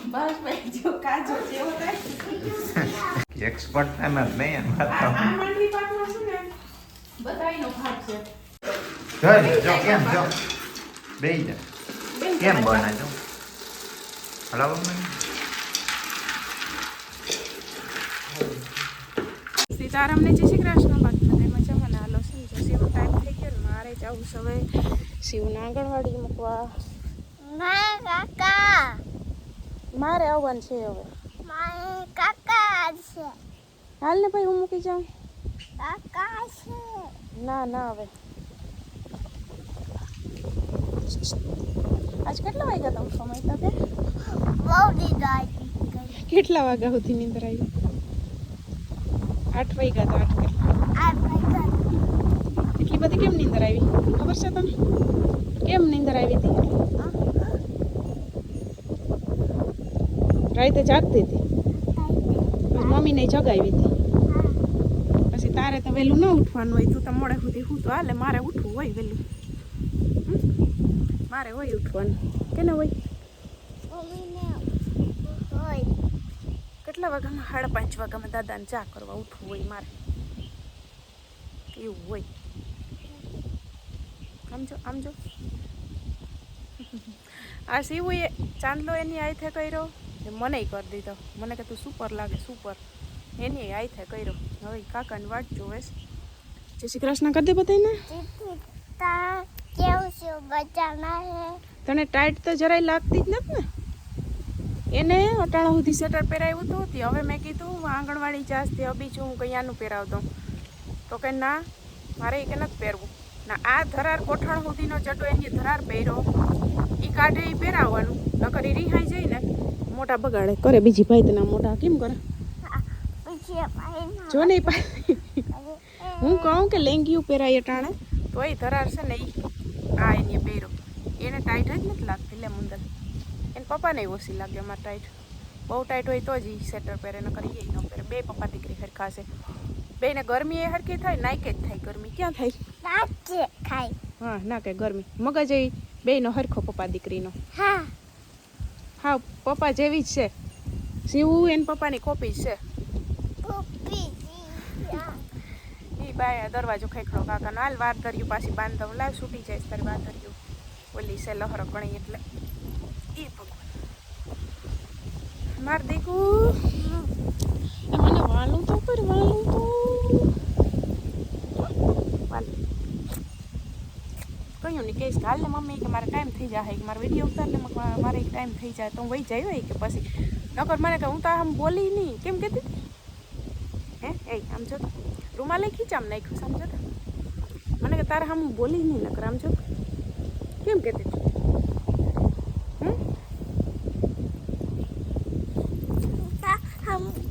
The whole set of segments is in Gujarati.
બસ ભાઈ જો કાજો જેવો થાય એક્સપર્ટ થાય જ નહીં એમ વાત આ માંડવી પાકમાં શું ને બધાયનો ભાગ છે જો કેમ જો બેહી જા કેમ બને જો હલાવો મને સીતારામને જય શ્રી કૃષ્ણ બાકી બધા મજામાં ને હાલો સમજો શિવ ટાઈમ થઈ ગયો ને મારે જવું છે હવે શિવને આંગણવાડી મૂકવા મારા કાકા મારે આવવાનું છે હવે મારા કાકા છે હાલ ને ભાઈ હું મૂકી જાઉં કાકા છે ના ના હવે આજ કેટલા વાગ્યા તમે સમય તકે બહુ દીદાઈ કેટલા વાગ્યા સુધી નીંદર આવી 8 વાગ્યા તો 8 કેટલા આ ભાઈ એટલી બધી કેમ નીંદર આવી ખબર છે તમને કેમ નીંદર આવી હતી રાતે જાગતી હતી પછી મમ્મીને જગાવી હતી પછી તારે તો વહેલું ન ઉઠવાનું હોય તું તો મોડે સુધી હું તો હાલે મારે ઉઠવું હોય વહેલું મારે હોય ઉઠવાનું કેને હોય મમ્મીને હોય કેટલા વાગ્યામાં 5:30 વાગ્યામાં દાદાને ચા કરવા ઉઠવું હોય મારે એવું હોય આમજો આ શિવુએ ચાંદલો એની આઈથે કર્યો મને કરી દીધો મને કે તું સુપર લાગે સુપર એની આઈથે કર્યો હવે કાકાની વાટ જોવેશ જય શ્રી કૃષ્ણ કરી દે બધાને તા કેવું છે બચાના હે તને ટાઈટ તો જરાય લાગતી જ નથી ને એને અટાણા સુધી સ્વેટર પહેરાવ્યું હતું હવે મેં કીધું આંગણવાડી જાસથી બીજું હું કયાનું પહેરાવતો તો કે ના મારે એ કે નથી પહેરવું ના આ ધરાર કોઠાણ સુધીનો જટો એની ધરાર પહેર્યો એ કાઢે એ પહેરાવવાનું નકર એ રિહાઈ જાય ને મોટા બગાડે કરે બીજી ભાઈ તેના મોટા કેમ કરે પછી ભાઈ જો નહીં હું કહું કે લેંગીયું પહેરાય અટાણે તો એ ધરાર છે ને એ આ એને પહેર્યો એને ટાઈટ જ નથી લાગતી લે મુંદર એને પપ્પાને ઓછી લાગે અમારે ટાઈટ બહુ ટાઈટ હોય તો જ એ સ્વેટર પહેરે ન કરી એ ન પહેરે બે પપ્પા દીકરી હરખા છે બેને ગરમી એ હરખી થાય નાઈકે જ થાય ગરમી ક્યાં થાય નાચે ખાય હા ના કે ગરમી મગજ એ બેનો હરખો પપ્પા દીકરીનો હા હા પપ્પા જેવી જ છે શિવું એને પપ્પાની કોપી જ છે પપ્પી એ બાય દરવાજો ખેખડો કાકાનો હાલ વાર ધર્યું પાછી બાંધવ લાવ છૂટી જાય તારી વાર ધર્યું ઓલી છે લહર ગણી એટલે એ ભગવાન માર દીકું મને વાલું તો પર વાલું તો કહ્યું ને કહીશ કે હાલ ને મમ્મી કે મારે ટાઈમ થઈ જાય કે મારે વિડીયો ઉતાર ને મારે એક ટાઈમ થઈ જાય તો હું વહી જાય હોય કે પછી નકર મને કે હું તો આમ બોલી નહીં કેમ કહેતી હે એ આમ જો રૂમાલે ખીચામ નાખ્યું સમજો તો મને કે તારે આમ બોલી નહીં નકર આમ જો કેમ કહેતી હમ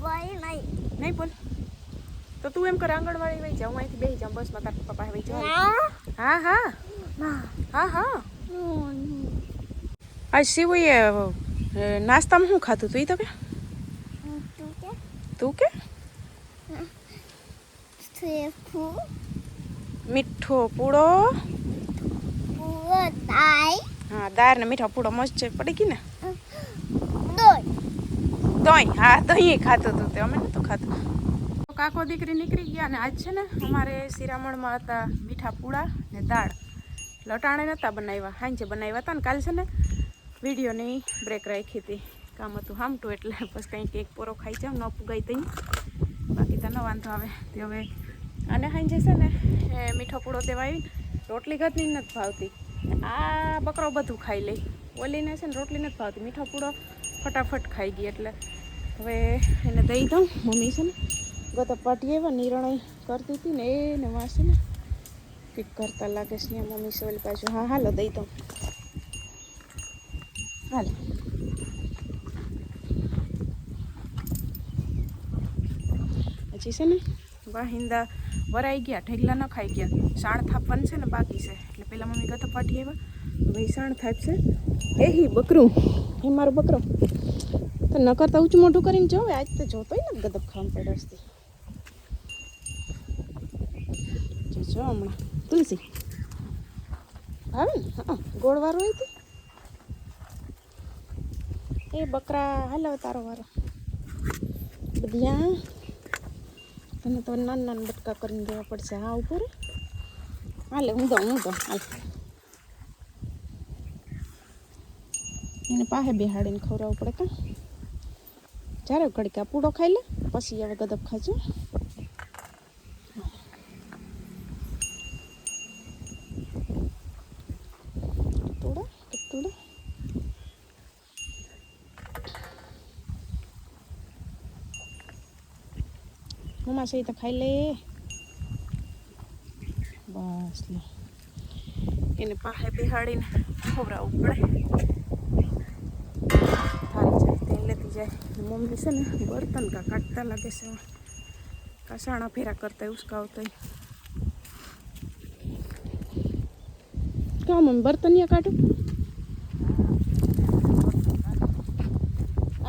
બોલ નહીં નહીં બોલ તો તું એમ કર આંગણવાડી વહી જા હું અહીંથી બેસી જાઉં બસમાં તારા પપ્પા વહી જાઉં હા હા હા હા આજ શિવુએ નાસ્તામાં શું ખાતું તું એ તો કે તું કે સેફુ મીઠો પૂડો પૂરો તાઈ હા દાળ ને મીઠો પૂડો મસ્ત છે પડી ગઈ ને દોય દહીં હા દહીં ખાતું હતું તે અમે નહોતું ખાતું કાકો દીકરી નીકળી ગયા ને આજ છે ને અમારે શિરામણમાં હતા મીઠા પૂડા ને દાળ લટાણે નહોતા બનાવ્યા સાંજે બનાવ્યા હતા ને કાલે છે ને વિડીયોની બ્રેક રાખી હતી કામ હતું હામટું એટલે બસ કંઈક એક પોરો ખાઈ જાઉં ન પુગાઈ તઈ બાકી તો ન વાંધો આવે તે હવે અને સાંજે છે ને એ મીઠો પૂડો તેવા આવીને રોટલી ઘરની નથી ભાવતી આ બકરો બધું ખાઈ લે ઓલીને છે ને રોટલી નથી ભાવતી મીઠો પૂડો ફટાફટ ખાઈ ગઈ એટલે હવે એને દઈ દઉં મમ્મી છે ને ગત પાટી એવા નિર્ણય કરતી હતી ને એને વાંચે ને કંઈક કરતા લાગે છે ત્યાં મમ્મી સોલ પાછું હા હાલો દઈ દઉં હાલ હજી છે ને વાહિંદા વરાઈ ગયા ઢેગલા ન ખાઈ ગયા સાણ થાપવાનું છે ને બાકી છે એટલે પેલા મમ્મી ગત પાટી આવ્યા ભાઈ સાણ થાપ છે એ બકરું એ મારું બકરો તો ન કરતા ઊંચું મોઢું કરીને જોવે આજ તો જોતોય ને ગદબ ખાવા પડે જો હમણાં તુલસી ભાવે ને હા ગોળવાળું હોય એ બકરા હાલો તારો વારો બધિયા તને તો નાના નાના બટકા કરીને દેવા પડશે હા ઉપર હાલે હું દઉં હાલ એને પાસે બેહાડીને ખવડાવવું પડે કાં જ્યારે ઘડીક આ પૂડો ખાઈ લે પછી હવે ગદબ ખાજો ટુડા મમ્મા સહી તો ખાઈ લે બસ લે એને પાસે બેહાડીને ખવડાવવું પડે થારી જાય તે લેતી જાય મમ્મી છે ને બર્તન કા કાઢતા લાગે છે કસાણા ફેરા કરતા ઉસકાવતા ક્યાં મમ્મી બર્તનિયા કાઢું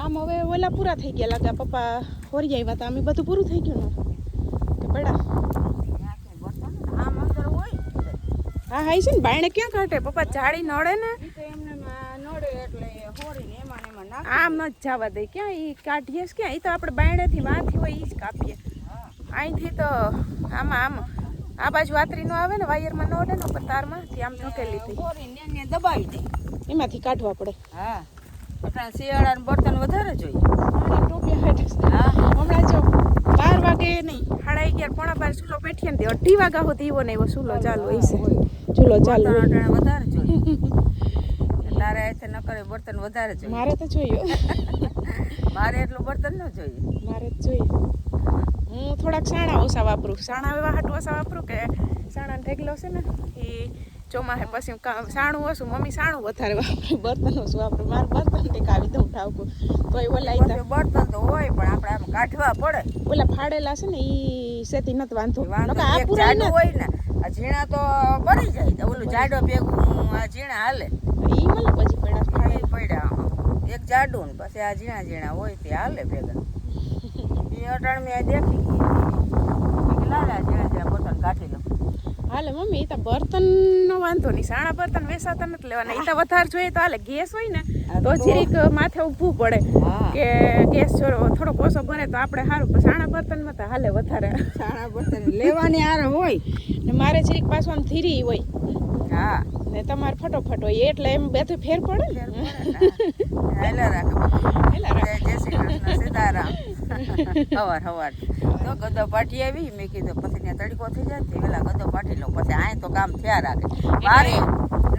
આમ હવે ઓલા પૂરા થઈ ગયા લાગે પપ્પા હોરી આવ્યા હતા અમે બધું પૂરું થઈ ગયું ને કે પડા હા હાઈ છે ને બાયણે ક્યાં કાઢે પપ્પા જાળી નડે ને આમ ન જવા દે ક્યાં એ કાઢીએ ક્યાં એ તો આપણે બાયણેથી વાંથી હોય એ જ કાપીએ અહીંથી તો આમ આ બાજુ વાતરી નો આવે ને વાયરમાં ન ઓડે ને ઉપર તારમાંથી આમ ઢકેલી થઈ દબાવી દે એમાંથી કાઢવા પડે હા એટલે શિયાળાનું બર્તન વધારે જોઈએ હમણાં જો 12 વાગે નહીં 11:30 પોણા 12 ચૂલો બેઠીએ ને 2:30 વાગ્યા સુધી એવો ને એવો ચૂલો ચાલુ હોય છે ચૂલો ચાલુ વધારે જોઈએ તારે અહીંથી ન કરે બર્તન વધારે જોઈએ મારે તો જોઈએ મારે એટલું બર્તન ન જોઈએ મારે જ જોઈએ હું થોડાક સાણા ઓછા વાપરું સાણા એવા હાટું ઓછા વાપરું કે સાણાનો ઢેગલો છે ને એ ચોમાસે પછી સાણું ઓછું મમ્મી સાણું વધારે વાપરું બર્તન ઓછું વાપરું મારે બર્તન ટેક આવી દઉં ઠાવકું તો એ ઓલા બર્તન તો હોય પણ આપણે આમ કાઢવા પડે ઓલા ફાડેલા છે ને એ સેતી નથી વાંધો જાડું હોય ને આ ઝીણા તો બળી જાય ઓલું જાડો ભેગું આ ઝીણા હાલે એ મને પછી પડ્યા એક જાડું ને પછી આ ઝીણા ઝીણા હોય તે હાલે ભેગા એ અટાણ મેં દેખી ગઈ લાલા ઝીણા ઝીણા બર્તન કાઢી લો હાલે મમ્મી એ તો બર્તનનો વાંધો નહીં સાણા બર્તન વેસાતા નથી લેવાના એ તો વધારે જોઈએ તો હાલે ગેસ હોય ને તો જીરીક માથે ઊભું પડે કે ગેસ થોડોક ઓછો ભરે તો આપણે સારું પણ સાણા બર્તનમાં તો હાલે વધારે સાણા બર્તન લેવાની આર હોય ને મારે જીરીક પાછું આમ ધીરી હોય હા ને તમારે ફટોફટ હોય એટલે એમ બધું ફેર પડે ને હેલા રાખે જય શ્રી કૃષ્ણ સીતારામ હવાર તો ગદો પાટી આવી મેં કીધું પછી ત્યાં તડકો થઈ જાય તે પેલા ગદો પાટી લઉં પછી આય તો કામ થયા રાખે બારે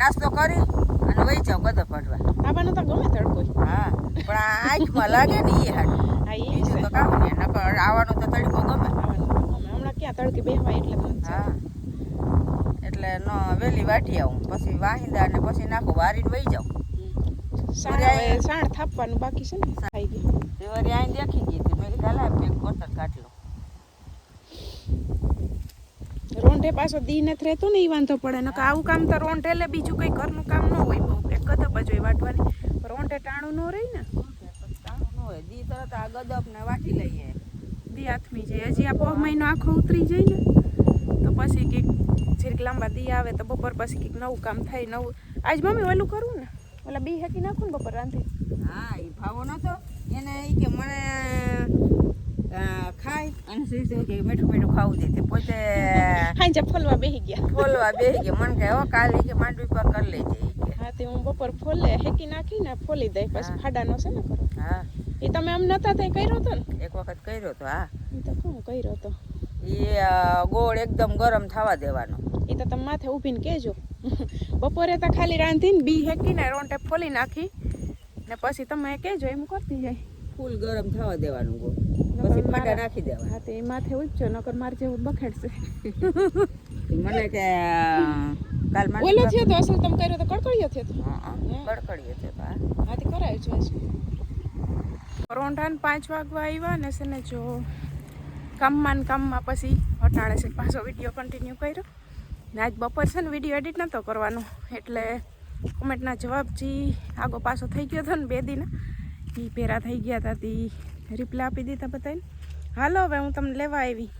નાસ્તો કરી અને વહી જાવ ગદો પાટવા આવાનો તો ગમે તડકો હા પણ આ આંખમાં લાગે ને એ હાટ બીજું તો કામ નહીં નકર આવવાનું તો તડકો ગમે હમણાં ક્યાં તડકે બેહવા એટલે હા એટલે ન વહેલી વાટી આવું પછી વાહિંદા ને પછી નાખું વારીને વહી જાઉં સાણ થાપવાનું બાકી છે ને ખાઈ ગઈ વળી આઈ દેખી ગઈ હતી મેં કીધું લાવ એક બર્તન કાઢી લો રોંઢે પાછો દી નથી રહેતો ને એ વાંધો પડે નકર આવું કામ તો રોંઢે એટલે બીજું કંઈ ઘરનું કામ ન હોય બહુ એક ગદપ જ હોય વાટવાની રોંઢે ટાણું ન રહી ને ટાણું ન હોય દી તરત આ ગદપ ને વાટી લઈએ દી હાથમી જાય હજી આ 1 મહિનો આખો ઉતરી જાય ને તો પછી કંઈક જીરીક લાંબા દી આવે તો બપોર પછી કંઈક નવું કામ થાય નવું આજ મમ્મી ઓલું કરવું ને ઓલા બી હેકી નાખું ને બપોર રાંધી હા એ ભાવો નતો એને એ કે મને ખાય અને સીધું કે મીઠું મીઠું ખાવું દે પોતે હાંજે ફોલવા બેસી ગયા ફોલવા બેસી ગયા મને કહે હો કાલે કે માંડવી પર કરી લેજે હા તે હું બપોર ફોલે હેકી નાખીને ફોલી દઈ પછી ફાડાનો છે ને કરો હા એ તમે આમ નતા ત્યાં કર્યો હતો ને એક વખત કર્યો તો હા એ તો કોણ કર્યો હતો એ ગોળ એકદમ ગરમ થવા દેવાનો એ તો તમે માથે ઊભીને કહેજો બપોરે તો ખાલી રાંધીને બી હેકીને રોંટે ફોલી નાખી ને પછી તમે કહેજો એમ કરતી જાય ફૂલ ગરમ થવા દેવાનું ગોળ પછી ફાડા નાખી દેવા હા તે માથે ઉચજો નકર માર જેવું બખેડશે મને કે કાલ ઓલો થયો તો અસલ તમે કર્યો તો કડકડિયો થયો તો હા કડકડિયો થયો તો હા તે કરાયું છે રોંઢાને 5 વાગવા આવ્યા ને છે ને જો કામમાં પછી હટાણે છે પાછો વિડીયો કન્ટિન્યુ કર્યો ને આજ બપોર છે ને વિડીયો એડિટ નહોતો કરવાનો એટલે કોમેન્ટના જવાબ જે આગો પાછો થઈ ગયો હતો ને 2 દિન એ પેરા થઈ ગયા હતા તે રિપ્લાય આપી દીધા બધાને હાલો હવે હું તમને લેવા આવી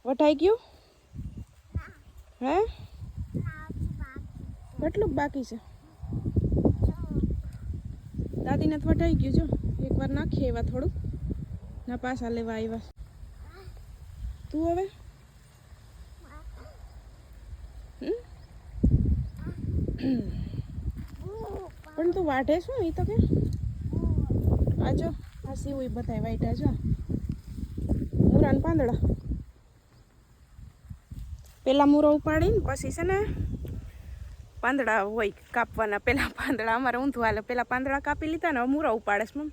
વટાઈ ગયું હે કેટલું બાકી છે દાદીને તો વટાઈ ગયું જો એકવાર નાખીએ એવા થોડું ના પાછા લેવા આવ્યા તું હવે પણ તું વાઢે શું એ તો કે આજો આ સીવું બધાય વાઈટા જો મૂરાન પાંદડા પેલા મૂરો ઉપાડીને પછી છે ને પાંદડા હોય કાપવાના પેલા પાંદડા અમારે ઊંધું હાલે પેલા પાંદડા કાપી લીધા ને હવે મૂરો ઉપાડે છે મમ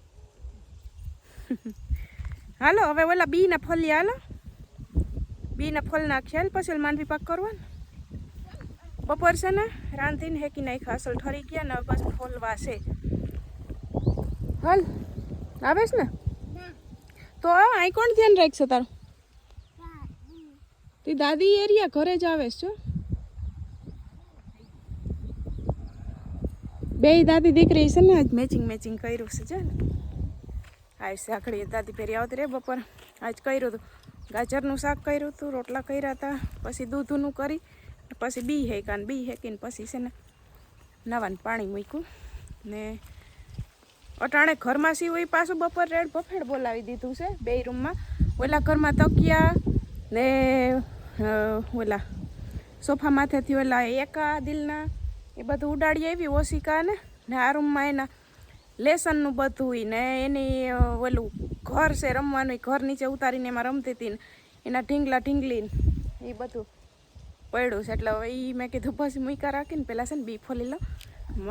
હાલો હવે ઓલા બીના ફલિયા હાલો બીના ફળ નાખ્યા પછી માંડવી પાક કરવાનો બપોર છે ને રાંધીને હેકી નાખ્યા અસલ ઠરી ગયા ને બસ ફોલવા છે હાલ આવેશ ને તો અહીં કોણ ધ્યાન રાખશે તારું તી દાદી એરિયા ઘરે જ આવેશ છો બે દાદી દીકરી છે ને આજ મેચિંગ કર્યું છે જો આજ સાંકળી દાદી ફેરી આવતી રે બપોર આજ કર્યું હતું ગાજરનું શાક કર્યું હતું રોટલા કર્યા હતા પછી દૂધનું કરી પછી બી હેકીને પછી છે ને નવાનું પાણી મૂક્યું ને અટાણે ઘરમાં સીવું પાછું બપોર રેડ બફેડ બોલાવી દીધું છે બે રૂમમાં ઓલા ઘરમાં તકિયા ને ઓલા સોફા માથેથી ઓલા એકા દિલના એ બધું ઉડાડી આવી ઓશિકા ને આ રૂમમાં એના લેસનનું બધું ને એની ઓલું ઘર છે રમવાનું ઘર નીચે ઉતારીને એમાં રમતી હતી ને એના ઢીંગલી એ બધું પડ્યું છે એટલે હવે એ મેં કીધું પછી મૂકા રાખીને પહેલાં છે ને બી ફોલી લો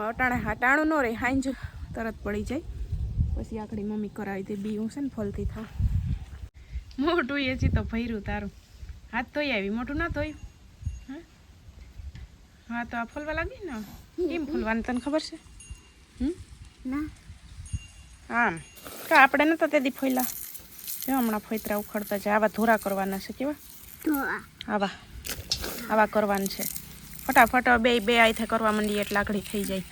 અટાણે ટાણું ન રહે હાંજ તરત પડી જાય પછી આકડી મમ્મી કરાવી દે બી હું છે ને ફોલતી થાવ મોટું એ છે તો ભર્યું તારું હાથ ધોઈ આવી મોટું ના ધોયું હા તો આ ફોલવા લાગી ને કેમ ફોલવાનું તને ખબર છે ના આમ તો આપણે નતા તે દી ફોયલા જો હમણાં ફોયતરા ઉખડતા છે આવા ધોરા કરવાના છે કેવા તો આવા કરવાનું છે ફટાફટ બે આઈથે કરવા માંડીએ એટલે આકડી થઈ જાય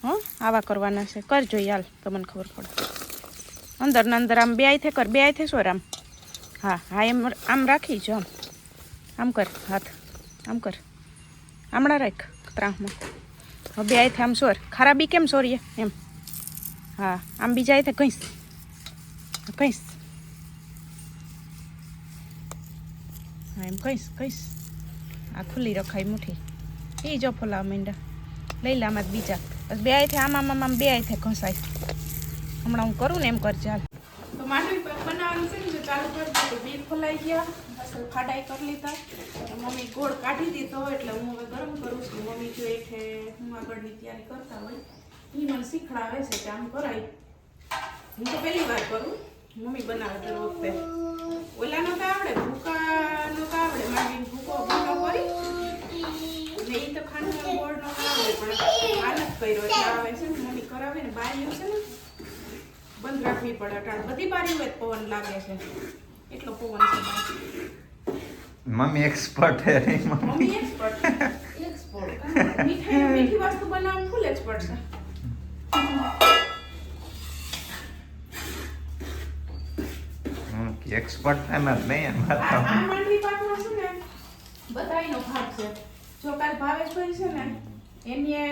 હં આવા કરવાના છે કરજો યાર તો મને ખબર પડે અંદર ને અંદર આમ બે આઈથે કર બે આઈથે સોર આમ હા એમ આમ રાખી જો આમ કર હાથ આમ કર આમળા રાખ ત્રાહમાં હવે બે આઈથે આમ સોર ખરાબી કેમ સોરીએ એમ હા આમ બીજા આઈથે કહીશ હા એમ કહીશ આ ખુલ્લી રખાય મુઠ્ઠી એ જો ફોલાવ મીંડા લઈ લે આમાં બીજા બસ બે આઈથે આમ બે આઈથે ઘસાય હમણાં હું કરું ને એમ કર ચાલ તો માંડવી બનાવવાનું છે ને જો ચાલુ કરી દીધું બી ફોલાઈ ગયા અસલ ફાડાઈ કરી લીધા મમ્મી ગોળ કાઢી દીધો એટલે હું હવે ગરમ કરું છું મમ્મી જો એઠે હું આગળની તૈયારી કરતા હોય એ મને શીખડાવે છે કે આમ કરાય હું તો પહેલી વાર કરું મમ્મી બનાવે દર વખતે ઓલા નતા આવડે ભૂકા નતા આવડે માંડીને ભૂકો કરી ને એ તો ખાંડનો ગોળ નો આવડે પણ આનંદ કર્યો એટલે આવે છે ને મમ્મી કરાવે ને બારીઓ છે ને બંધ રાખવી પડે અટાણ બધી બારીઓ જ પવન લાગે છે એટલો પવન છે મમ્મી એક્સપર્ટ હે રે મમ્મી એક્સપર્ટ મીઠી વસ્તુ બનાવવાનું ફૂલ એક્સપર્ટ છે એક્સપર્ટ એમ જ નહીં આ માંડવી પાકમાં છે ને બધાયનો ભાગ છે જો કાલ ભાવેશભાઈ છે ને એને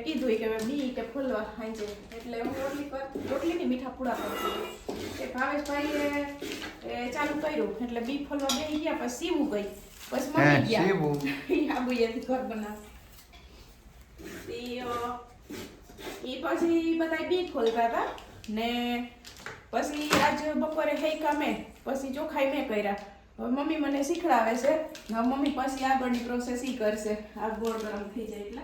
કીધું કે બી કે ફૂલવા હાંજે એટલે હું રોટલીની મીઠા પૂડા કરતી એ ભાવેશભાઈએ ચાલુ કર્યું એટલે બી ફૂલવા બેસી ગયા પછી સીવું ગઈ પછી મમ્મી ગયા આબુએથી ઘર બનાવ એ પછી બધા બી ખોલતા હતા ને પછી આજ બપોરે હેકા મેં પછી ચોખાઈ મેં કર્યા હવે મમ્મી મને શીખડાવે છે હવે મમ્મી પછી આગળની પ્રોસેસ ઈ કરશે આ ગોળ ગરમ થઈ જાય એટલે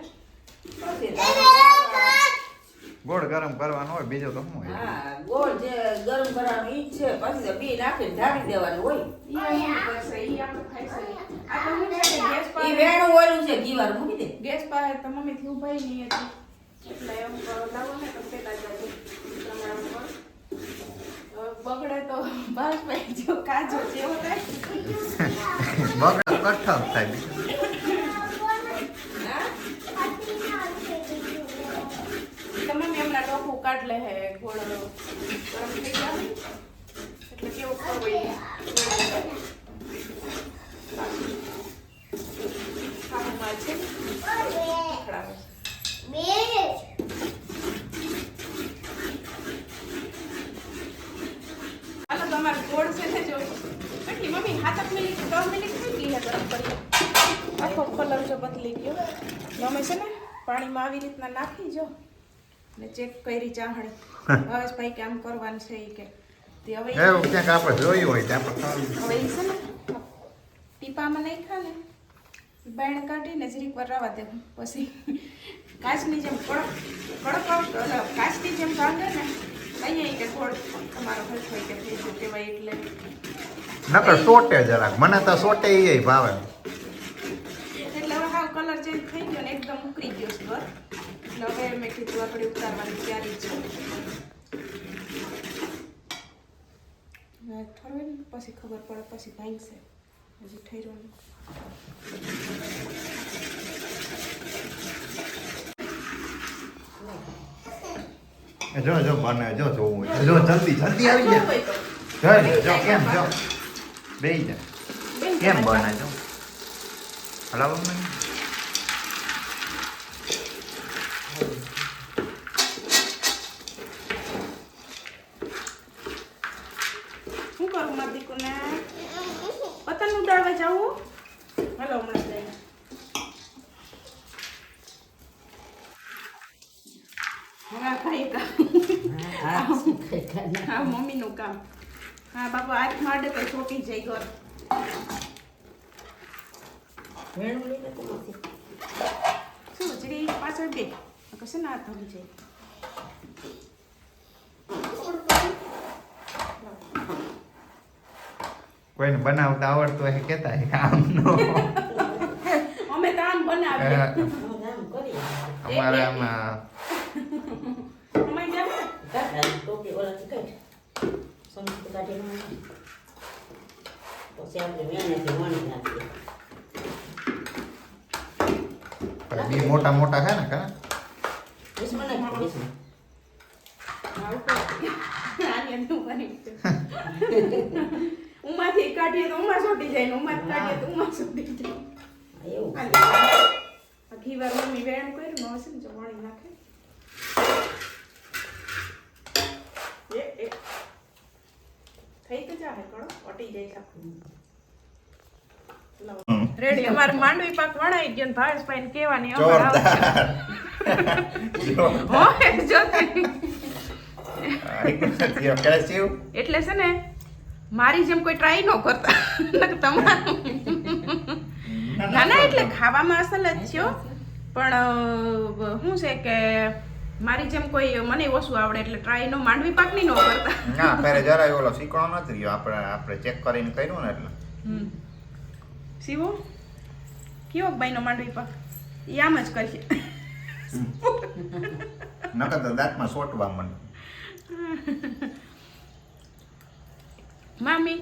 ગોળ ગરમ કરવાનો હોય બીજો તો શું હોય હા ગોળ જે ગરમ કરવાનું ઈ જ છે પછી તો બી નાખીને ઢાળી દેવાનું હોય ઈ કરશે ઈ આપણે ખાઈ શકીએ આ તો હું છે ગેસ ઈ પર વેણું ઓલું છે ઘીવાર મૂકી દે ગેસ પર તો મમ્મી થી ઉભાઈ નહીં હતી એટલે એમ લાવો ને તો પેલા જ પ્રમાણ બગડે તો બસ ભાઈ જો કાજો જેવો થાય બગડ કઠમ થાય તમે એમના ટોપું કાઢ લે હે ગોળ ગરમ થઈ જાય એટલે કેવું ખબર ગોળ છે ને જો કેટલી મમ્મી 7 મિનિટ 10 મિનિટ થઈ ગઈ છે ગરમ કરી આખો કલર જો બદલી ગયો અમે છે ને પાણીમાં આવી રીતના નાખી જો ને ચેક કરી ચાહણી ભાવેશભાઈ કે આમ કરવાનું છે ઈ કે તે હવે એવું ક્યાંક આપણે જોયું હોય ત્યાં પર હવે ઈ છે ને ટીપામાં નાખ્યા ને બાયણ કાઢીને જરીક વાર રવા દેવું પછી કાચની જેમ કડક કાચની જેમ ભાગે ને અહીંયા કે ગોળ તમારો હલકો કે થઈ ગયો કહેવાય એટલે નકર સોટે જરાક મને તો સોટે ઈ ભાવે એટલે હવે હાવ કલર ચેન્જ થઈ ગયો ને એકદમ ઉકળી ગયો છે ઘર એટલે હવે મેં કીધું આપણે ઉતારવાની તૈયારી છે ઠરવે ને પછી ખબર પડે પછી ભાંગશે હજી ઠર્યું જો જો બને જો જોવું હોય જો જલ્દી જલ્દી આવી જાય જો કેમ જો બેહી જા કેમ બને જો હલાવો મને શું કરું મારી દીકુને પતંગ ઉડાડવા જાવું હલો હમણાં લઈને હા ભાઈ કામ હા મમ્મીનું કામ હા બાપુ હાથ માંડે તો ચોટી જાય ઘર શું જરી પાછળ બે કશે ના થવું જાય કોઈને બનાવતા આવડતું હોય કેતા હે કામ નો અમે તો આમ બનાવીએ અમારે આમાં અમે જાવ બી મોટા મોટા છે ને કા ઉમાંથી કાઢીએ તો ઉમા છોટી જાય ને ઉમાંથી કાઢીએ તો ઉમા છોટી જાય ઘી વાર મમ્મી વેણ કર્યું ને હશે ને જો વણી નાખે થઈ તો જાય કડો અટી જાય રેડી અમાર માંડવી પાક વણાઈ ગયો ને ભાવેશભાઈ ને કહેવાની અમાર આવશે જો એટલે છે ને મારી જેમ કોઈ ટ્રાય ન કરતા તમારું ના ના એટલે ખાવામાં અસલ જ થયો પણ શું છે કે મારી જેમ કોઈ મને ઓછું આવડે એટલે ટ્રાય નો માંડવી પાક ની ન કરતા ના પહેરે જરાય ઓલો શીખવાનો નથી રહ્યો આપણે ચેક કરીને કર્યું ને એટલે સીવો કયો બાઈનો માંડવી પાક ઈ આમ જ કરશે નકર તો દાંતમાં સોટવા મને મામી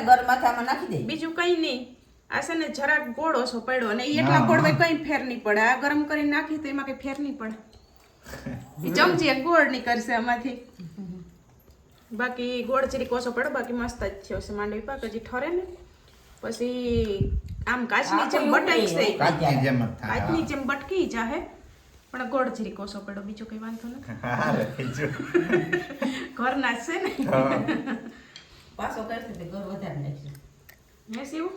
ગર માથામાં નાખી દે બીજું કઈ નહીં આ છે ને જરાક ગોળ ઓછો પડ્યો અને એટલા ગોળ કઈ ફેર નહીં પડે આ ગરમ કરીને નાખી તો એમાં કઈ ફેર નહીં પડે ચમચી એક ગોળ ની કરશે આમાંથી બાકી ગોળ જરીક ઓછો પડે બાકી મસ્ત જ થયો છે માંડવી પાક હજી ઠરે ને પછી આમ કાચની જેમ બટકશે કાચની જેમ બટકી જાહે પણ ગોળ જરીક ઓછો પડ્યો બીજો કઈ વાંધો નથી ઘરના જ છે ને પાછો કરશે તે ઘર વધારે નાખશે મેં સીવું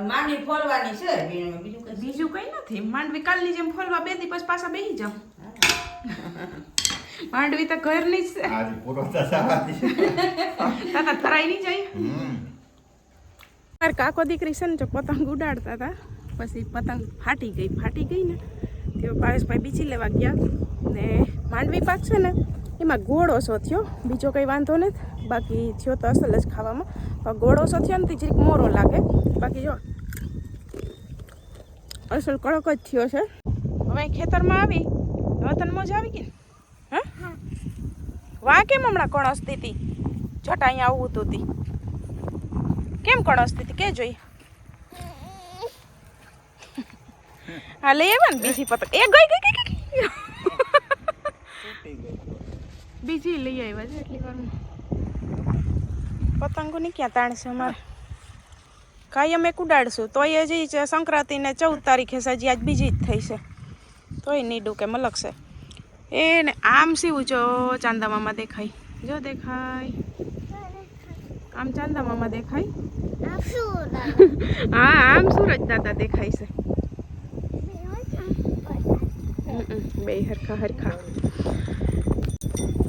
માંડવી ફોલવાની છે બીજું કઈ નથી માંડવી કાલની જેમ ફોલવા બે દિવસ પાછા બેસી જાવ માંડવી તો ઘરની જ છે આજે પૂરો થવાથી તાતા થરાઈ નહીં જાય મારા કાકો દીકરી છે ને જો પતંગ ઉડાડતા હતા પછી પતંગ ફાટી ગઈ ને તેઓ ભાવેશભાઈ બીજી લેવા ગયા ને માંડવી પાક છે ને એમાં ગોળ ઓછો થયો બીજો કંઈ વાંધો નથી બાકી થયો તો અસલ જ ખાવામાં પણ ગોળ ઓછો થયો ને તે જરીક મોરો લાગે બાકી જો અસલ કડક જ થયો છે હવે ખેતરમાં આવી હવે તને મોજ આવી ગઈ હા વાહ કેમ હમણાં કણસતી હતી છટા અહીંયા આવવું હતું તી કેમ કણસતી હતી કે જોઈ હા લઈ આવ્યા ને બીજી પતંગ એ ગઈ બીજી લઈ આવ્યા છે એટલી વારમાં પતંગોની ક્યાં તાણશે અમારે કાંઈ અમે ઉડાડશું તોય હજી સંક્રાંતિને 14 તારીખે હજી આજ બીજી જ થઈ છે તોય નીડું કે મલકશે એ ને આમ સીવું જો ચાંદામામાં દેખાય જો દેખાય આમ ચાંદા મામા દેખાય. આ શું હા આમ સૂરજ દાદા દેખાય છે. બે હરખા હરખા.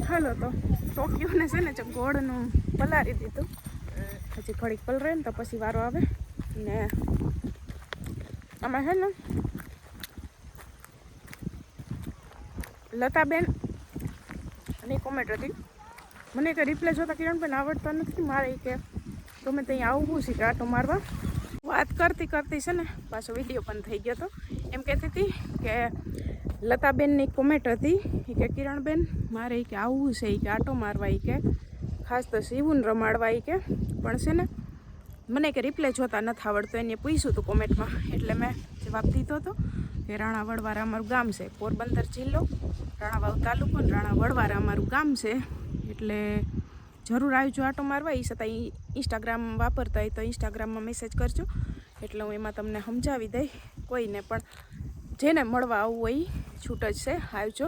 હાલો તો ટોક્યુને છે ને ગોળનું પલારી દીધું. હજી ઘડીક પલરે ને તો પછી વારો આવે ને આમાં છે ને લતાબેન અને કોમેન્ટ હતી મને કે રિપ્લે જોતા કિરણબેન આવડતા નથી મારે કે ગમે ત્યાં આવવું છે કે આટો મારવા. વાત કરતી કરતી છે ને પાછો વિડીયો પણ થઈ ગયો હતો. એમ કહેતી હતી કે લતાબેનની કોમેન્ટ હતી કે કિરણબેન મારે કે આવવું છે કે આટો મારવા કે ખાસ તો શિવુને રમાડવા કે પણ છે ને મને કે રિપ્લે જોતા નથી આવડતું. એને પૂછ્યું હતું કોમેન્ટમાં એટલે મેં જવાબ દીધો હતો કે રાણા વડવારા અમારું ગામ છે. પોરબંદર જિલ્લો રાણાવાવ તાલુકો અને રાણા વડવારા અમારું ગામ છે. એટલે જરૂર આવજો આટો મારવા. એ છતાં ઇન્સ્ટાગ્રામ વાપરતા હોય તો ઇન્સ્ટાગ્રામમાં મેસેજ કરજો એટલે હું એમાં તમને સમજાવી દઈ. કોઈને પણ જેને મળવા આવવું હોય છૂટ જ છે આવજો.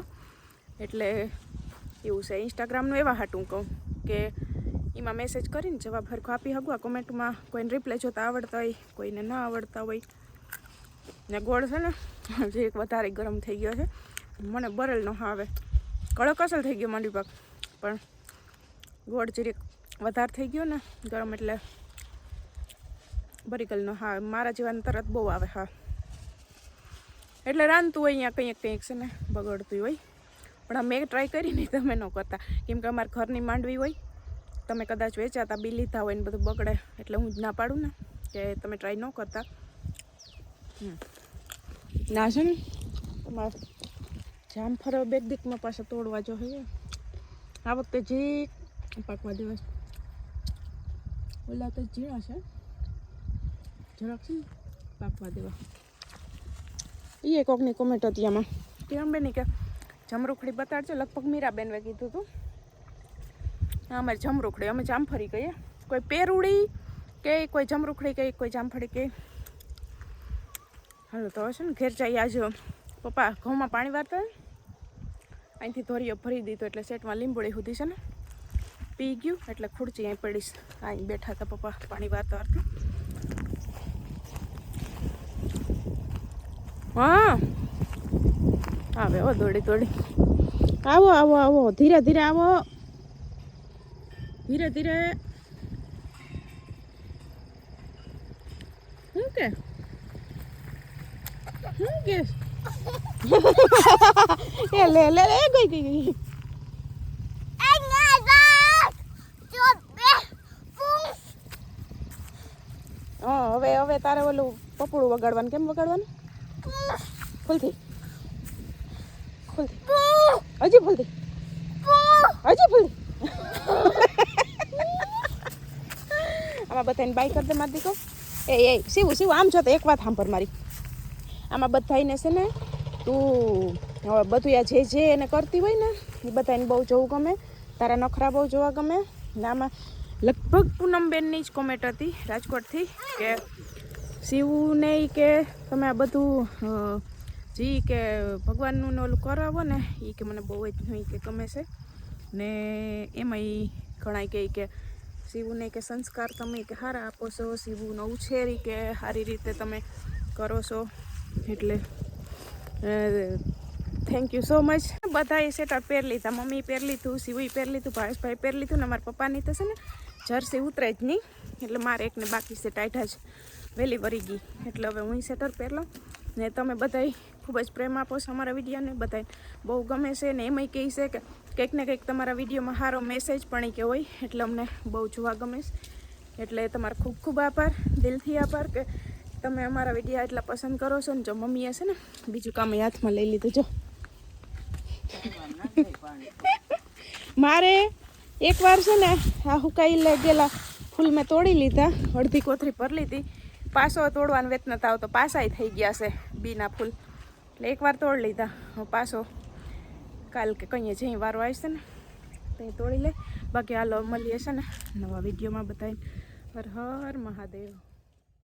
એટલે એવું છે ઇન્સ્ટાગ્રામનું એવા હાટું કહું કે એમાં મેસેજ કરીને જવાબ હરખો આપી શકું. કોમેન્ટમાં કોઈને રિપ્લે જોતા આવડતા હોય કોઈને ન આવડતા હોય. ને ગોળ છે ને જે એક વધારે ગરમ થઈ ગયો છે. મને બરેલ ન આવે કડક અસલ થઈ ગયો માંડી પાક પણ ગોળ જરીક વધારે થઈ ગયો ને ગરમ એટલે બરીકલ ન હા મારા જીવાને તરત બહુ આવે. હા એટલે રાંધતું હોય અહીંયા કંઈક કંઈક છે ને બગડતું હોય. પણ આ મેં ટ્રાય કરી નહીં તમે ન કરતા કેમ કે અમારા ઘરની માંડવી હોય. તમે કદાચ વેચાતા બી લીધા હોય ને બધું બગડે એટલે હું જ ના પાડું ને કે તમે ટ્રાય ન કરતા. ના છે ને તમારે જામફળ બે દીકમાં પાછા તોડવા જો હે આ વખતે જે પાકવા દિવસ ઓલા તો ઝીણા છે જરાક છે પાકવા દેવા. એ કોકની કોમેન્ટ હતી આમાં કિરણબેન કે જમરૂખડી બતાડજો. લગભગ મીરાબેનવે કીધું હતું. અમારે જમરૂખડી અમે જામફળી કહીએ. કોઈ પેરુડી કે કોઈ જમરૂખડી કે કોઈ જામફળી કે. હાલો તો છે ને ઘેર જઈ આજે પપ્પા ઘઉંમાં પાણી વારતા અહીંથી ધોરીઓ ભરી દીધો એટલે સેટમાં લીંબોળી સુધી છે ને પી ગયું એટલે ખુરચી અહીં પડીશ. અહીં બેઠા હતા પપ્પા પાણી વારતા વારતા. હા આવે હો દોડી દોડી. આવો આવો આવો ધીરે ધીરે આવો ધીરે ધીરે. શું કે શું કે એ લે લે લે ગઈ ગઈ ગઈ. હા હવે હવે તારે ઓલું પપડું વગાડવાનું. કેમ વગાડવાનું? ફૂલથી ફૂલથી હજી ફૂલથી હજી ફૂલથી. આમાં બધાને બાય કરી દે મારી દીકો. એ શિવું શિવું આમ છો તો એક વાત સાંભળ મારી. આમાં બધાને છે ને તું હવે બધું આ જે જે એને કરતી હોય ને એ બધાને બહુ જોવું ગમે. તારા નખરા બહુ જોવા ગમે ને આમાં લગભગ પૂનમબેનની જ કોમેન્ટ હતી રાજકોટથી કે શિવને કે તમે આ બધું જી કે ભગવાનનું ઓલું કરાવો ને એ કે મને બહુ જ નહીં કે ગમે છે. ને એમાં એ ઘણા કહે કે શિવને કે સંસ્કાર તમે કે સારા આપો છો. શિવનો ઉછેરી કે સારી રીતે તમે કરો છો એટલે થેન્ક યુ સો મચ. બધાએ સ્વેટર પહેરી લીધા. મમ્મી પહેરી લીધું, શિવુએ પહેરી લીધું, ભાવેશભાઈ પહેરી લીધું ને અમારા પપ્પાની તો છે ને જર્સી ઉતરે જ નહીં એટલે મારે એકને બાકી છે ટાઈટા જ વહેલી વરી ગઈ એટલે હવે હું સ્વેટર પહેરી લઉં. ને તમે બધાય ખૂબ જ પ્રેમ આપો છો અમારા વિડીયોને. બધાય બહુ ગમે છે ને એમાંય કહે છે કે કંઈક ને કંઈક તમારા વિડીયોમાં સારો મેસેજ પણ કે હોય એટલે અમને બહુ જોવા ગમે છે. એટલે તમારો ખૂબ ખૂબ આભાર, દિલથી આભાર કે તમે અમારા વિડીયો એટલા પસંદ કરો છો. ને જો મમ્મીએ છે ને બીજું કામ હાથમાં લઈ લીધું. જો મારે એકવાર છે ને આ હુકાઈ ગયેલા ફૂલ મેં તોડી લીધા. અડધી કોથળી ભરી લીધી. પાસો તોડવાનું વેત નતા આવતો. પાસાય થઈ ગયા છે બીના ફૂલ એટલે એકવાર તોડી લીધા. પાછો કાલ કે કંઈ જઈ વારો આવશે ને ત્યાં તોડી લે. બાકી હાલો મળીએ છે ને નવા વિડીયોમાં. બધાને હર હર મહાદેવ.